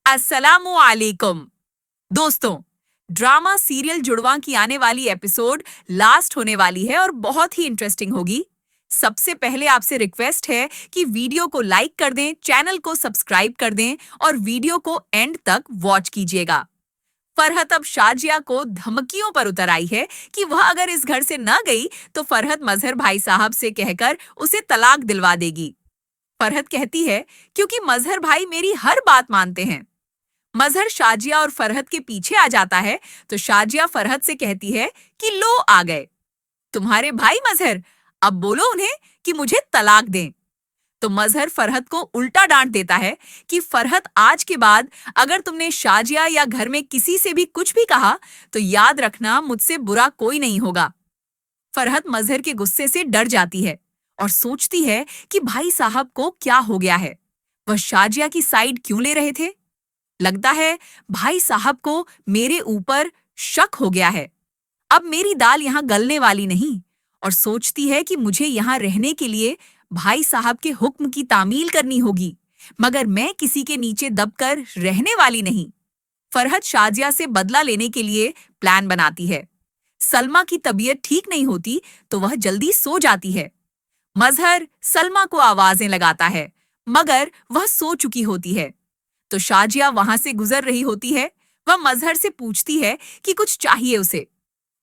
अस्सलामु अलैकुम। दोस्तों, ड्रामा सीरियल जुड़वा की आने वाली एपिसोड लास्ट होने वाली है और बहुत ही इंटरेस्टिंग होगी। सबसे पहले आपसे रिक्वेस्ट है कि वीडियो को लाइक कर दें, चैनल को सब्सक्राइब कर दें और वीडियो को एंड तक वॉच कीजिएगा। फरहत अब शाजिया को धमकियों पर उतर आई है कि वह अगर इस घर से न गई तो फरहत मजहर भाई साहब से कहकर उसे तलाक दिलवा देगी। फरहत कहती है, क्योंकि मजहर भाई मेरी हर बात मानते हैं। मजहर शाजिया और फरहत के पीछे आ जाता है तो शाजिया फरहत से कहती है कि लो आ गए तुम्हारे भाई मजहर, अब बोलो उन्हें कि मुझे तलाक दें। तो मजहर फरहत को उल्टा डांट देता है कि फरहत, आज के बाद अगर तुमने शाजिया या घर में किसी से भी कुछ भी कहा तो याद रखना मुझसे बुरा कोई नहीं होगा। फरहत मजहर के गुस्से से डर जाती है और सोचती है कि भाई साहब को क्या हो गया है, वह शाजिया की साइड क्यों ले रहे थे। लगता है भाई साहब को मेरे ऊपर शक हो गया है। अब मेरी दाल यहाँ गलने वाली नहीं और सोचती है कि मुझे यहाँ रहने के लिए भाई साहब के हुक्म की तामील करनी होगी, मगर मैं किसी के नीचे दबकर रहने वाली नहीं। फरहत शाजिया से बदला लेने के लिए प्लान बनाती है। सलमा की तबीयत ठीक नहीं होती तो वह जल्दी सो जाती है। मजहर सलमा को आवाजें लगाता है, मगर वह सो चुकी होती है। तो शाजिया वहां से गुजर रही होती है। वह मजहर से पूछती है कि कुछ चाहिए उसे।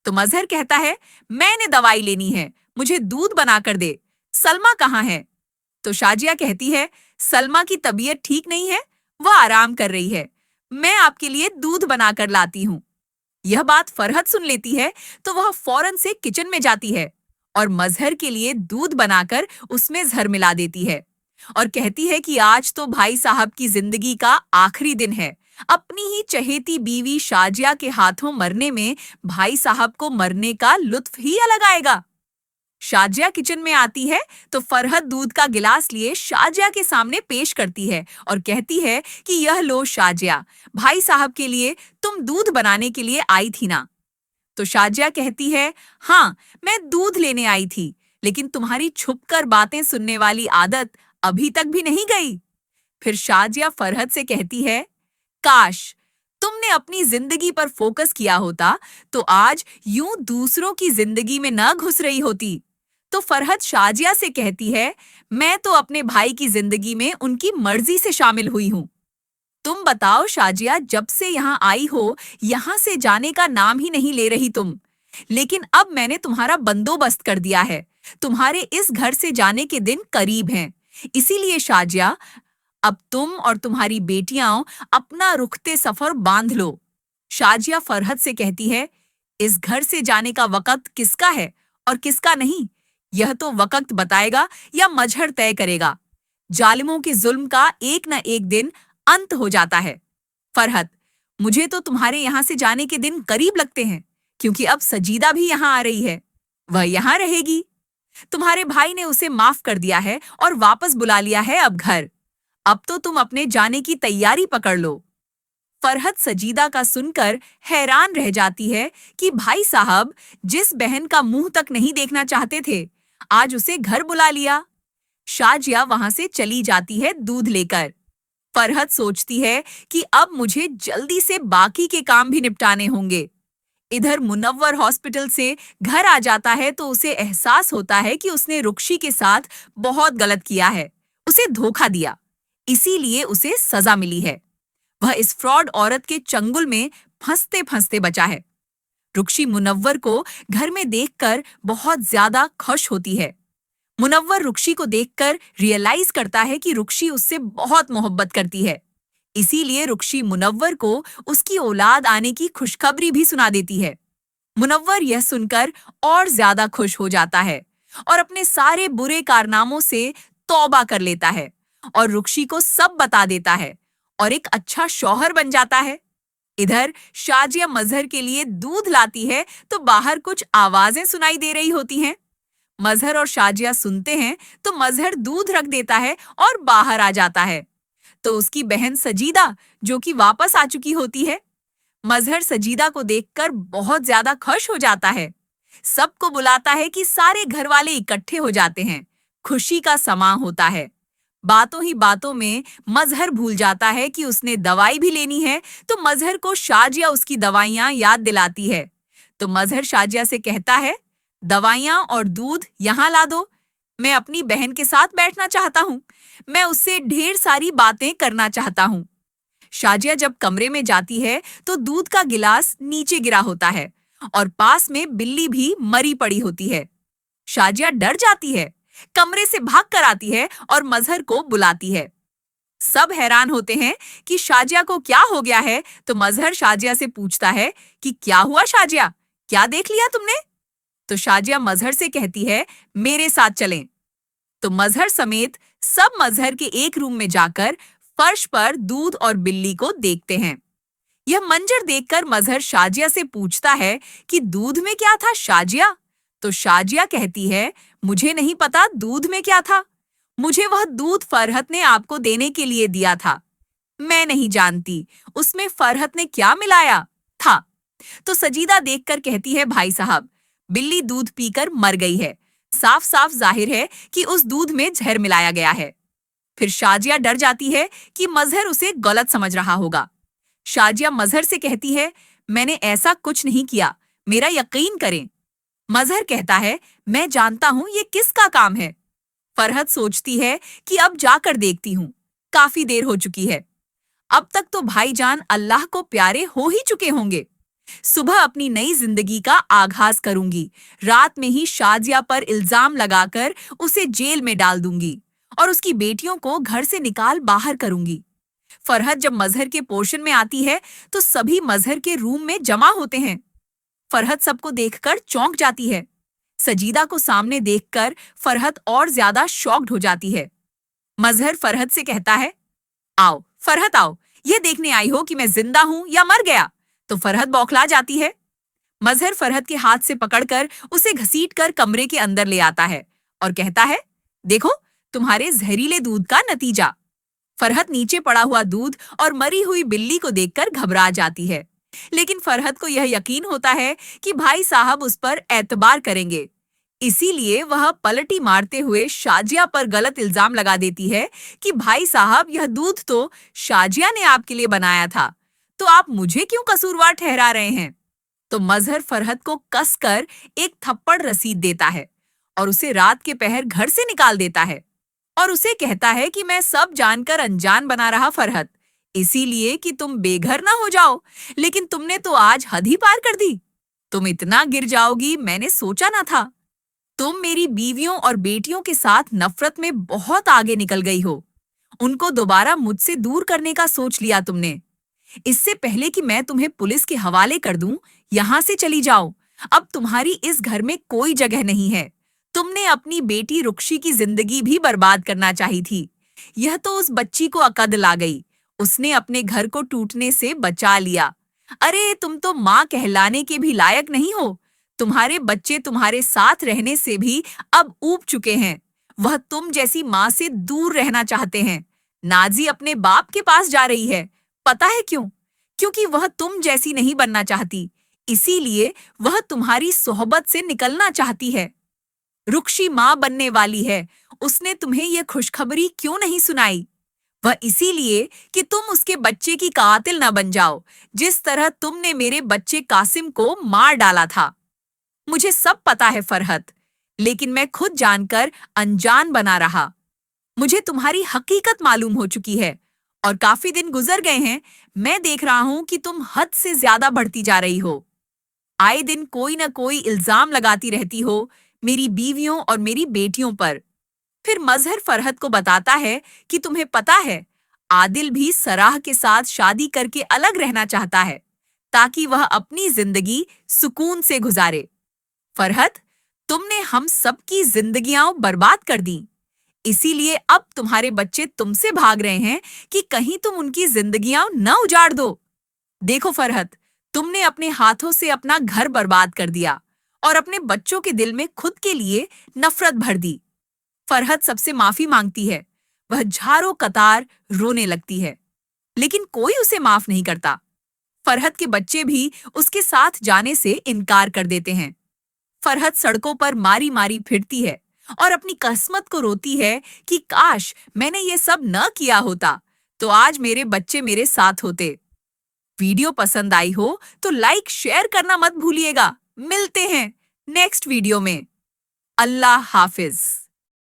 तो मजहर कहता है, मैंने दवाई लेनी है, मुझे दूध बनाकर दे। सलमा कहाँ है? तो शाजिया कहती है, सलमा की तबीयत ठीक नहीं है, वह आराम कर रही है, मैं आपके लिए दूध बनाकर लाती हूँ। यह बात फरहत सुन लेती है तो वह फौरन से किचन में जाती है और मजहर के लिए दूध बनाकर उसमें जहर मिला देती है और कहती है कि आज तो भाई साहब की जिंदगी का आखिरी दिन है। अपनी ही चहेती बीवी शाजिया के हाथों मरने में भाई साहब को मरने का लुत्फ ही अलग आएगा। शाजिया किचन में आती है तो फरहत दूध का गिलास लिए शाजिया के सामने पेश करती है और कहती है कि यह लो शाजिया, भाई साहब के लिए तुम दूध बनाने के लिए आई थी ना। तो शाजिया कहती है, हाँ मैं दूध लेने आई थी, लेकिन तुम्हारी छुपकर बातें सुनने वाली आदत अभी तक भी नहीं गई। फिर शाजिया फरहत से कहती है, काश तुमने अपनी जिंदगी पर फोकस किया होता तो आज यूं दूसरों की जिंदगी में न घुस रही होती। तो फरहत शाजिया से कहती है, मैं तो अपने भाई की जिंदगी में उनकी मर्जी से शामिल हुई हूं। तुम बताओ शाजिया, जब से यहाँ आई हो यहाँ से जाने का नाम ही नहीं ले रही तुम। लेकिन अब मैंने तुम्हारा बंदोबस्त कर दिया है, तुम्हारे इस घर से जाने के दिन करीब हैं। इसीलिए शाजिया, अब तुम और तुम्हारी बेटियां अपना रुखते सफर बांध लो। शाजिया फरहत से कहती है, इस घर से जाने का वक्त किसका है और किसका नहीं, यह तो वक्त बताएगा या मजहर तय करेगा। जालिमों के जुल्म का एक न एक दिन अंत हो जाता है। फरहत, मुझे तो तुम्हारे यहाँ से जाने के दिन करीब लगते हैं, क्योंकि अब सजीदा भी यहाँ आ रही है, वह यहाँ रहेगी। तुम्हारे भाई ने उसे माफ कर दिया है और वापस बुला लिया है अब घर। अब तो तुम अपने जाने की तैयारी पकड़ लो। फरहत सजीदा का सुनकर हैरान रह जाती है कि भाई साहब जिस बहन का मुंह तक नहीं देखना चाहते थे, आज उसे घर बुला लिया। शाजिया वहां से चली जाती है दूध लेकर। फरहत सोचती है कि अब मुझे जल्दी से बाकी के काम भी निपटाने होंगे। इधर मुनव्वर हॉस्पिटल से घर आ जाता है तो उसे एहसास होता है कि उसने रुक्शी के साथ बहुत गलत किया है, उसे धोखा दिया, इसीलिए उसे सजा मिली है। वह इस फ्रॉड औरत के चंगुल में फंसते फंसते बचा है। रुक्शी मुनव्वर को घर में देखकर बहुत ज्यादा खुश होती है। मुनव्वर रुक्शी को देखकर रियलाइज करता है कि रुक्शी उससे बहुत मोहब्बत करती है, इसीलिए रुक्शी मुनव्वर को उसकी औलाद आने की खुशखबरी भी सुना देती है। मुनव्वर यह सुनकर और ज्यादा खुश हो जाता है और अपने सारे बुरे कारनामों से तौबा कर लेता है और रुक्शी को सब बता देता है और एक अच्छा शौहर बन जाता है। इधर शाजिया मजहर के लिए दूध लाती है तो बाहर कुछ आवाजें सुनाई दे रही होती हैं। मजहर और शाजिया सुनते हैं तो मजहर दूध रख देता है और बाहर आ जाता है। तो उसकी बहन सजीदा, जो कि वापस आ चुकी होती है, मजहर सजीदा को देखकर बहुत ज्यादा खुश हो जाता है। सबको बुलाता है कि सारे घर वाले इकट्ठे हो जाते हैं, खुशी का समा होता है। बातों ही बातों में मजहर भूल जाता है कि उसने दवाई भी लेनी है, तो मजहर को शाजिया उसकी दवाइयां याद दिलाती है। तो मजहर शाजिया से कहता है, दवाइयां और दूध यहाँ ला दो। मैं अपनी बहन के साथ बैठना चाहता हूँ। मैं उससे ढेर सारी बातें करना चाहता हूँ। शाजिया जब कमरे में जाती है तो दूध का गिलास नीचे गिरा होता है और पास में बिल्ली भी मरी पड़ी होती है। शाजिया डर जाती है, कमरे से भाग कर आती है और मजहर को बुलाती है। सब हैरान होते हैं कि शाजिया को क्या हो गया है, तो मजहर शाजिया से पूछता है कि क्या हुआ शाजिया, क्या देख लिया तुमने? तो शाजिया मजहर से कहती है, मेरे साथ चलें। तो मजहर समेत सब मजहर के एक रूम में जाकर फर्श पर दूध और बिल्ली को देखते हैं। यह मंजर देखकर मजहर शाजिया से पूछता है कि दूध में क्या था शाजिया? तो शाजिया कहती है, मुझे नहीं पता दूध में क्या था। मुझे वह दूध फरहत ने आपको देने के लिए दिया था। मैं नहीं जानती उसमें फरहत ने क्या मिलाया था। तो सजीदा देखकर कहती है, भाई साहब, बिल्ली दूध पीकर मर गई है। साफ साफ जाहिर है कि उस दूध में जहर मिलाया गया है। फिर शाजिया डर जाती है कि मजहर उसे गलत समझ रहा होगा। शाजिया मजहर से कहती है, मैंने ऐसा कुछ नहीं किया, मेरा यकीन करें। मजहर कहता है, मैं जानता हूं ये किसका काम है। फरहत सोचती है कि अब जाकर देखती हूं, काफी देर हो चुकी है। अब तक तो भाईजान अल्लाह को प्यारे हो ही चुके होंगे। सुबह अपनी नई जिंदगी का आगाज करूंगी। रात में ही शाजिया पर इल्जाम लगाकर उसे जेल में डाल दूंगी और उसकी बेटियों को घर से निकाल बाहर करूंगी। फरहत जब मजहर के पोर्शन में आती है तो सभी मजहर के रूम में जमा होते हैं। फरहत सबको देखकर चौंक जाती है। सजीदा को सामने देखकर फरहत और ज्यादा शॉक्ड हो जाती है। मजहर फरहत से कहता है, आओ फरहत आओ, ये देखने आई हो कि मैं जिंदा हूं या मर गया। तो फरहत बौखला जाती है। मजहर फरहत के हाथ से पकड़कर उसे घसीटकर कमरे के अंदर ले आता है और कहता है, देखो तुम्हारे जहरीले दूध का नतीजा। फरहत नीचे पड़ा हुआ दूध और मरी हुई बिल्ली को देखकर घबरा जाती है, लेकिन फरहत को यह यकीन होता है कि भाई साहब उस पर एतबार करेंगे। इसीलिए वह पलटी मारते हुए शाजिया पर गलत इल्जाम लगा देती है कि भाई साहब, यह दूध तो शाजिया ने आपके लिए बनाया था, तो आप मुझे क्यों कसूरवार ठहरा रहे हैं? तो मजहर फरहत को कसकर एक थप्पड़ रसीद देता है और उसे रात के पहर घर से निकाल देता है और उसे कहता है कि मैं सब जानकर अनजान बना रहा फरहत, इसीलिए कि तुम बेघर ना हो जाओ, लेकिन तुमने तो आज हद ही पार कर दी। तुम इतना गिर जाओगी मैंने सोचा ना था। तुम मेरी बीवियों और बेटियों के साथ नफरत में बहुत आगे निकल गई हो। उनको दोबारा मुझसे दूर करने का सोच लिया तुमने। इससे पहले कि मैं तुम्हें पुलिस के हवाले कर दूं, यहाँ से चली जाओ। अब तुम्हारी इस घर में कोई जगह नहीं है। तुमने अपनी बेटी रुक्शी की जिंदगी भी बर्बाद करना चाही थी। यह तो उस बच्ची को अकद ला गई। उसने अपने घर को टूटने से बचा लिया। अरे तुम तो माँ कहलाने के भी लायक नहीं हो। तुम्हारे बच्चे तुम्हारे साथ रहने से भी अब ऊब चुके हैं। वह तुम जैसी माँ से दूर रहना चाहते हैं। नाजी अपने बाप के पास जा रही है। पता है क्यों? क्योंकि वह तुम जैसी नहीं बनना चाहती। इसीलिए वह तुम्हारी सोहबत से निकलना चाहती है। रुक्शी माँ बनने वाली है। उसने तुम्हें यह खुशखबरी क्यों नहीं सुनाई? वह इसीलिए कि तुम उसके बच्चे की कातिल न बन जाओ, जिस तरह तुमने मेरे बच्चे कासिम को मार डाला था। मुझे सब पता है फरहत, लेकिन मैं खुद जानकर अनजान बना रहा। मुझे तुम्हारी हकीकत मालूम हो चुकी है और काफी दिन गुजर गए हैं। मैं देख रहा हूं कि तुम हद से ज्यादा बढ़ती जा रही हो। आए दिन कोई न कोई इल्जाम लगाती रहती हो मेरी बीवियों और मेरी बेटियों पर। फिर मजहर फरहत को बताता है कि तुम्हें पता है, आदिल भी सराह के साथ शादी करके अलग रहना चाहता है ताकि वह अपनी जिंदगी सुकून से गुजारे। फरहत, तुमने हम सबकी जिंदगियां बर्बाद कर दी। इसीलिए अब तुम्हारे बच्चे तुमसे भाग रहे हैं कि कहीं तुम उनकी जिंदगियां न उजाड़ दो। देखो फरहत, तुमने अपने हाथों से अपना घर बर्बाद कर दिया और अपने बच्चों के दिल में खुद के लिए नफरत भर दी। फरहत सबसे माफी मांगती है। वह झारों कतार रोने लगती है, लेकिन कोई उसे माफ नहीं करता। फरहत के बच्चे भी उसके साथ जाने से इनकार कर देते हैं। फरहत सड़कों पर मारी मारी फिरती है और अपनी किस्मत को रोती है कि काश मैंने ये सब न किया होता तो आज मेरे बच्चे मेरे साथ होते। वीडियो पसंद आई हो तो लाइक शेयर करना मत भूलिएगा। मिलते हैं नेक्स्ट वीडियो में। अल्लाह हाफिज।